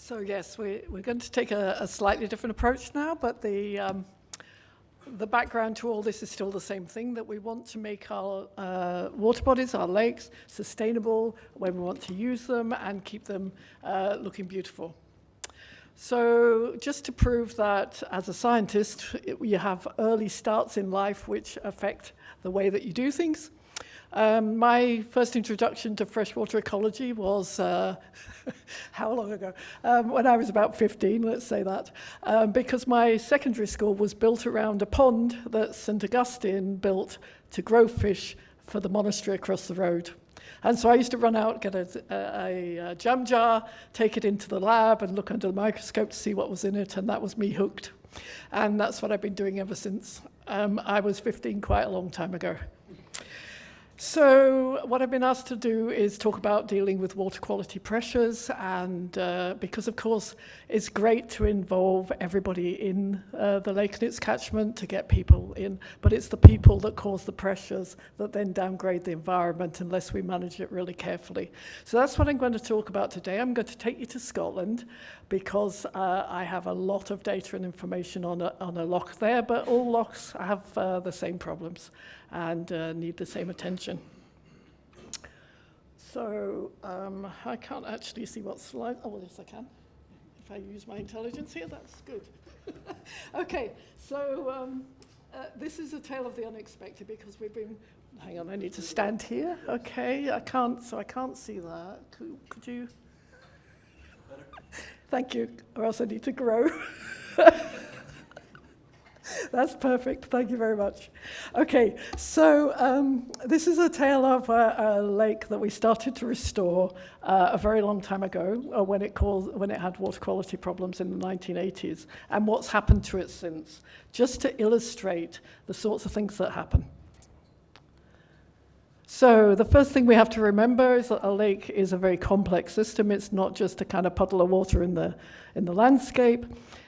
So yes, we're going to take a slightly different approach now, but the background to all this is still the same thing, that we want to make our water bodies, our lakes, sustainable when we want to use them and keep them looking beautiful. So just to prove that as a scientist, you have early starts in life which affect the way that you do things. My first introduction to freshwater ecology was, how long ago? When I was about 15, let's say that, because my secondary school was built around a pond that St. Augustine built to grow fish for the monastery across the road. And so I used to run out, get a jam jar, take it into the lab and look under the microscope to see what was in it, and that was me hooked. And that's what I've been doing ever since. I was 15 quite a long time ago. So what I've been asked to do is talk about dealing with water quality pressures, and because of course it's great to involve everybody in the lake and its catchment to get people in, but it's the people that cause the pressures that then downgrade the environment unless we manage it really carefully. So that's what I'm going to talk about today. I'm going to take you to Scotland because I have a lot of data and information on a loch there, but all lochs have the same problems and need the same attention. So I can't actually see what slide. Oh, well, yes, I can. If I use my intelligence here, that's good. Okay, so this is a tale of the unexpected because we've been. Hang on, I need to stand here. Okay, I can't see that. Could you? Thank you, or else I need to grow. That's perfect, thank you very much. Okay, so this is a tale of a lake that we started to restore a very long time ago when it had water quality problems in the 1980s, and what's happened to it since, just to illustrate the sorts of things that happen. So the first thing we have to remember is that a lake is a very complex system. It's not just a kind of puddle of water in the landscape.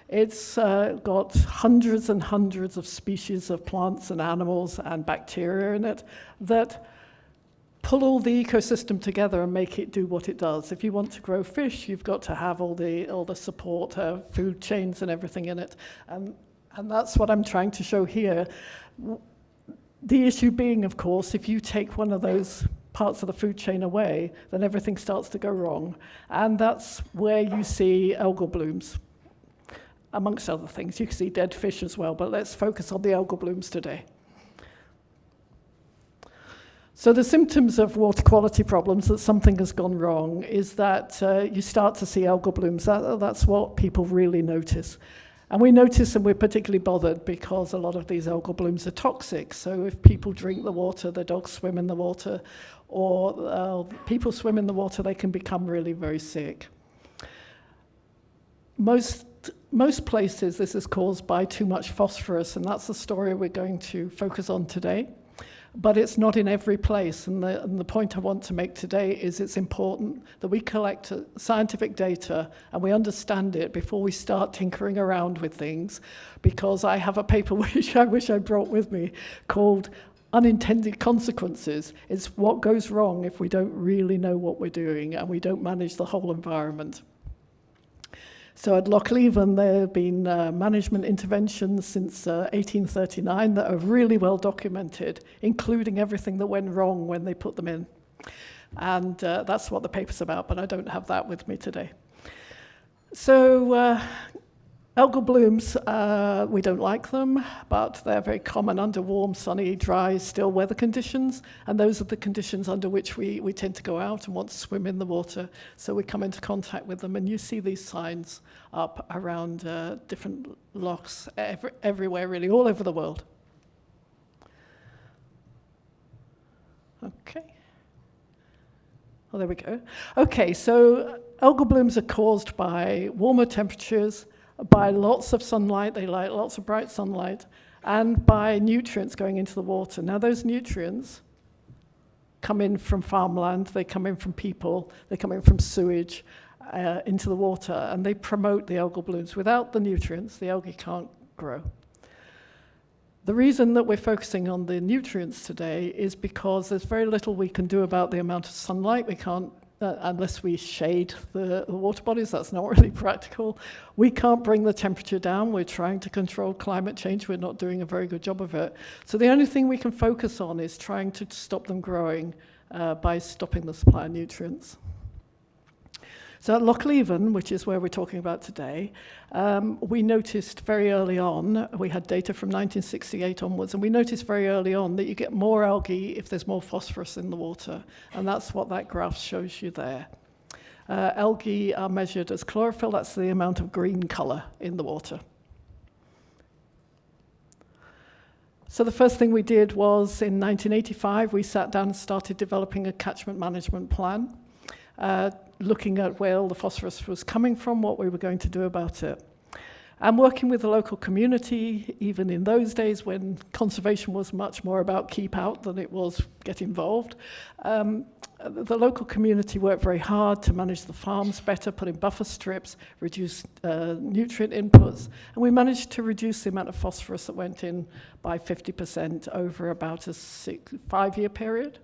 It's got hundreds and hundreds of species of plants and animals and bacteria in it that pull all the ecosystem together and make it do what it does. If you want to grow fish, you've got to have all the support, food chains and everything in it. And that's what I'm trying to show here. The issue being, of course, if you take one of those parts of the food chain away, then everything starts to go wrong. And that's where you see algal blooms. Amongst other things, you can see dead fish as well, but let's focus on the algal blooms today. So the symptoms of water quality problems, that something has gone wrong, is that you start to see algal blooms. That's what people really notice. And we notice, and we're particularly bothered because a lot of these algal blooms are toxic. So if people drink the water, their dogs swim in the water, or people swim in the water, they can become really very sick. Most places this is caused by too much phosphorus, and that's the story we're going to focus on today. But it's not in every place, and the point I want to make today is it's important that we collect scientific data and we understand it before we start tinkering around with things, because I have a paper which I wish I brought with me called Unintended Consequences. It's what goes wrong if we don't really know what we're doing and we don't manage the whole environment. So at Lough Erne, there have been management interventions since 1839 that are really well documented, including everything that went wrong when they put them in. And that's what the paper's about, but I don't have that with me today. So algal blooms, we don't like them, but they're very common under warm, sunny, dry, still weather conditions, and those are the conditions under which we tend to go out and want to swim in the water, so we come into contact with them, and you see these signs up around different lochs everywhere, really, all over the world. Okay. Oh, there we go. Okay, so algal blooms are caused by warmer temperatures, by lots of sunlight, they like lots of bright sunlight, and by nutrients going into the water. Now those nutrients come in from farmland, they come in from people, they come in from sewage into the water, and they promote the algal blooms. Without the nutrients, the algae can't grow. The reason that we're focusing on the nutrients today is because there's very little we can do about the amount of sunlight. We can't unless we shade the water bodies. That's not really practical. We can't bring the temperature down. We're trying to control climate change. We're not doing a very good job of it. So the only thing we can focus on is trying to stop them growing by stopping the supply of nutrients. So at Lough Erne, which is where we're talking about today, we noticed very early on, we had data from 1968 onwards, and we noticed very early on that you get more algae if there's more phosphorus in the water, and that's what that graph shows you there. Algae are measured as chlorophyll, that's the amount of green color in the water. So the first thing we did was in 1985, we sat down and started developing a catchment management plan, looking at where all the phosphorus was coming from, what we were going to do about it. And working with the local community, even in those days when conservation was much more about keep out than it was get involved, the local community worked very hard to manage the farms better, put in buffer strips, reduce nutrient inputs, and we managed to reduce the amount of phosphorus that went in by 50% over about a 5-year period.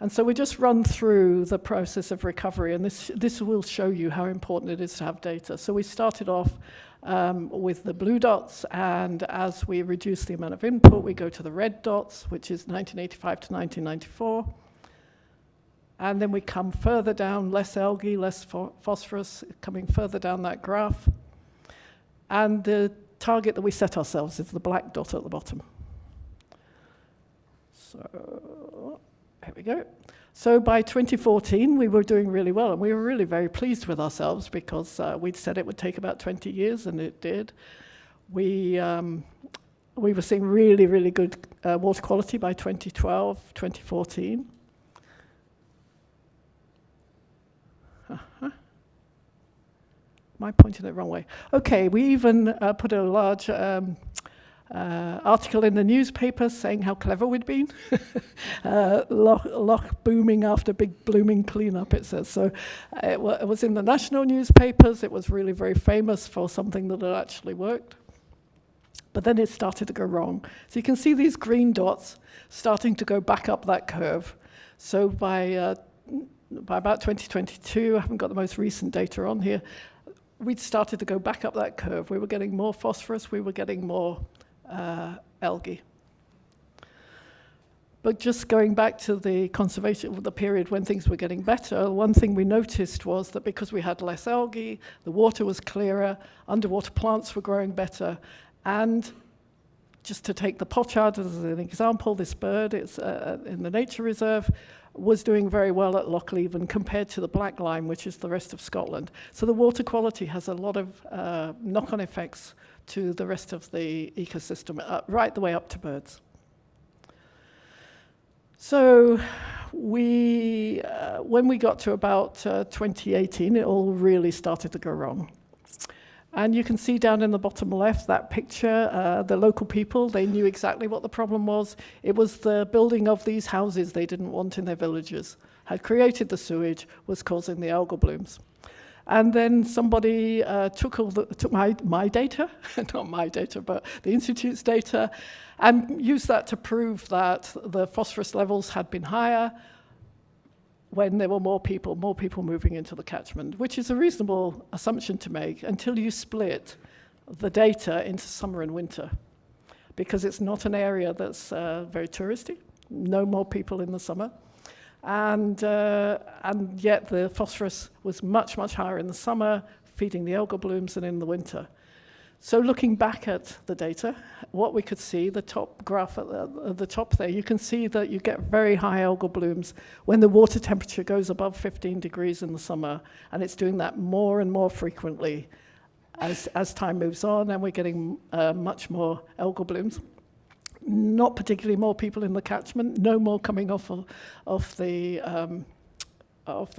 And so we just run through the process of recovery, and this will show you how important it is to have data. So we started off with the blue dots, and as we reduce the amount of input, we go to the red dots, which is 1985 to 1994. And then we come further down, less algae, less phosphorus, coming further down that graph. And the target that we set ourselves is the black dot at the bottom. So here we go. So by 2014, we were doing really well, and we were really very pleased with ourselves because we'd said it would take about 20 years, and it did. We were seeing really, really good water quality by 2012, 2014. Am I pointing it the wrong way? Okay, we even put a large article in the newspaper saying how clever we'd been. Lough booming after big blooming cleanup, it says. So it was in the national newspapers. It was really very famous for something that had actually worked. But then it started to go wrong. So you can see these green dots starting to go back up that curve. So by about 2022, I haven't got the most recent data on here, we'd started to go back up that curve. We were getting more phosphorus, we were getting more algae. But just going back to the conservation, the period when things were getting better, one thing we noticed was that because we had less algae, the water was clearer, underwater plants were growing better, and just to take the pochard as an example, this bird, it's in the nature reserve, was doing very well at Lough Erne compared to the black line, which is the rest of Scotland. So the water quality has a lot of knock-on effects to the rest of the ecosystem, right the way up to birds. So when we got to about 2018, it all really started to go wrong. And you can see down in the bottom left, that picture, the local people, they knew exactly what the problem was. It was the building of these houses they didn't want in their villages, had created the sewage, was causing the algal blooms. And then somebody took my data, not my data, but the Institute's data, and used that to prove that the phosphorus levels had been higher when there were more people moving into the catchment, which is a reasonable assumption to make until you split the data into summer and winter, because it's not an area that's very touristy, no more people in the summer. And yet the phosphorus was much, much higher in the summer, feeding the algal blooms, than in the winter. So looking back at the data, what we could see, the top graph at the top there, you can see that you get very high algal blooms when the water temperature goes above 15 degrees in the summer, and it's doing that more and more frequently as time moves on, and we're getting much more algal blooms. Not particularly more people in the catchment, no more coming off the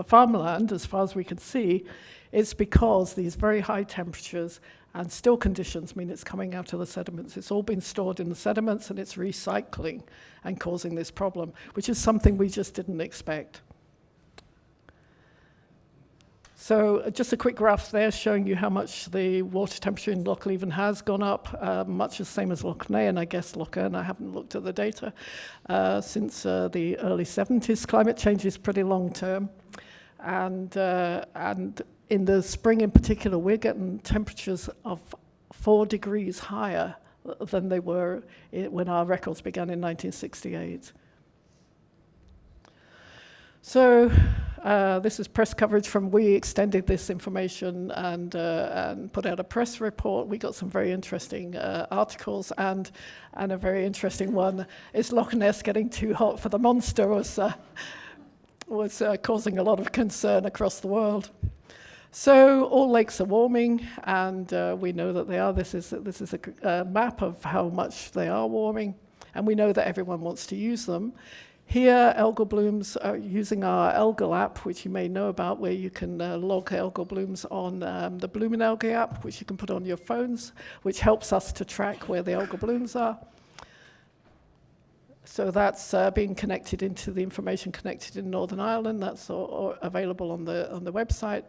farmland as far as we can see. It's because these very high temperatures and still conditions mean it's coming out of the sediments. It's all been stored in the sediments and it's recycling and causing this problem, which is something we just didn't expect. So just a quick graph there showing you how much the water temperature in Lough Erne has gone up, much the same as Lough Erne, and I guess Lough Erne, I haven't looked at the data, since the early 70s. Climate change is pretty long term, and in the spring in particular, we're getting temperatures of 4 degrees higher than they were when our records began in 1968. So this is press coverage from, we extended this information and put out a press report. We got some very interesting articles, and a very interesting one is Loch Ness getting too hot for the monster was causing a lot of concern across the world. So all lakes are warming, and we know that they are. This is a map of how much they are warming, and we know that everyone wants to use them. Here, algal blooms are using our algal app, which you may know about, where you can log algal blooms on the Blooming Algae app, which you can put on your phones, which helps us to track where the algal blooms are. So that's being connected into the information connected in Northern Ireland. That's all available on the website.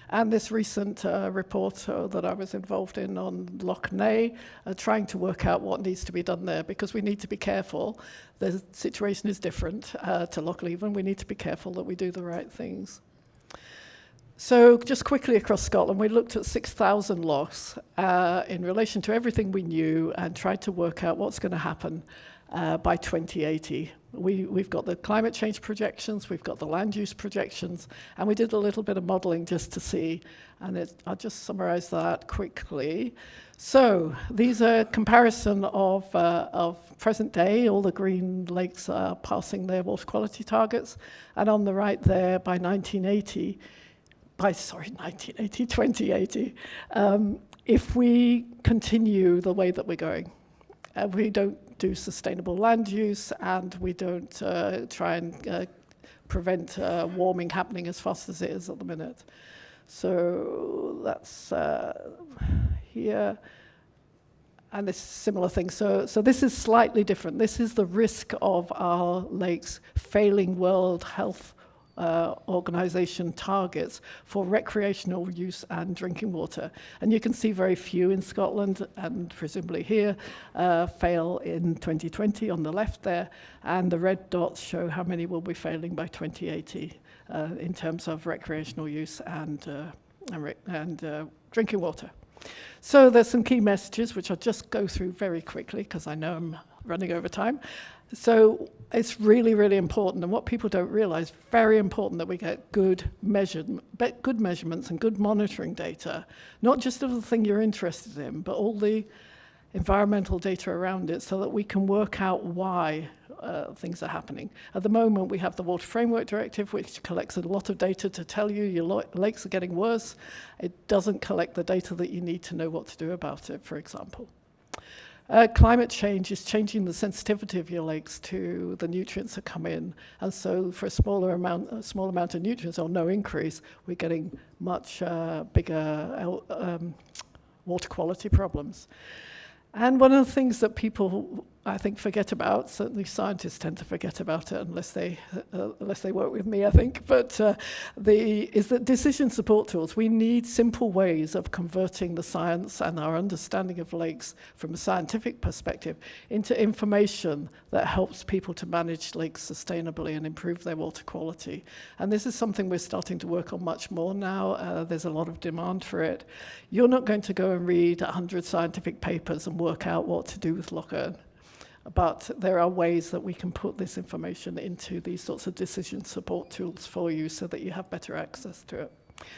And this recent report that I was involved in on Lough Erne, trying to work out what needs to be done there, because we need to be careful. The situation is different to Lough Erne. We need to be careful that we do the right things. So just quickly across Scotland, we looked at 6,000 lochs in relation to everything we knew and tried to work out what's going to happen by 2080. We've got the climate change projections, we've got the land use projections, and we did a little bit of modeling just to see, and I'll just summarize that quickly. So these are comparison of present day. All the green lakes are passing their water quality targets, and on the right there by 2080, if we continue the way that we're going, we don't do sustainable land use, and we don't try and prevent warming happening as fast as it is at the minute. So that's here, and this similar thing. So this is slightly different. This is the risk of our lakes failing World Health Organization targets for recreational use and drinking water. And you can see very few in Scotland, and presumably here, fail in 2020 on the left there, and the red dots show how many will be failing by 2080 in terms of recreational use and drinking water. So there's some key messages which I'll just go through very quickly because I know I'm running over time. So it's really, really important, and what people don't realize, very important that we get good measurements and good monitoring data, not just of the thing you're interested in, but all the environmental data around it, so that we can work out why things are happening. At the moment, we have the Water Framework Directive, which collects a lot of data to tell you your lakes are getting worse. It doesn't collect the data that you need to know what to do about it, for example. Climate change is changing the sensitivity of your lakes to the nutrients that come in, and so for a small amount of nutrients or no increase, we're getting much bigger water quality problems. And one of the things that people, I think, forget about, certainly scientists tend to forget about it unless they work with me, I think, but is that decision support tools. We need simple ways of converting the science and our understanding of lakes from a scientific perspective into information that helps people to manage lakes sustainably and improve their water quality. And this is something we're starting to work on much more now. There's a lot of demand for it. You're not going to go and read 100 scientific papers and work out what to do with Lough Erne. But there are ways that we can put this information into these sorts of decision support tools for you so that you have better access to it.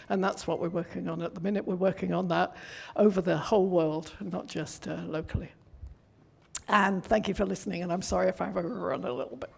And that's what we're working on at the minute. We're working on that over the whole world, not just locally. And thank you for listening, and I'm sorry if I've overrun a little bit.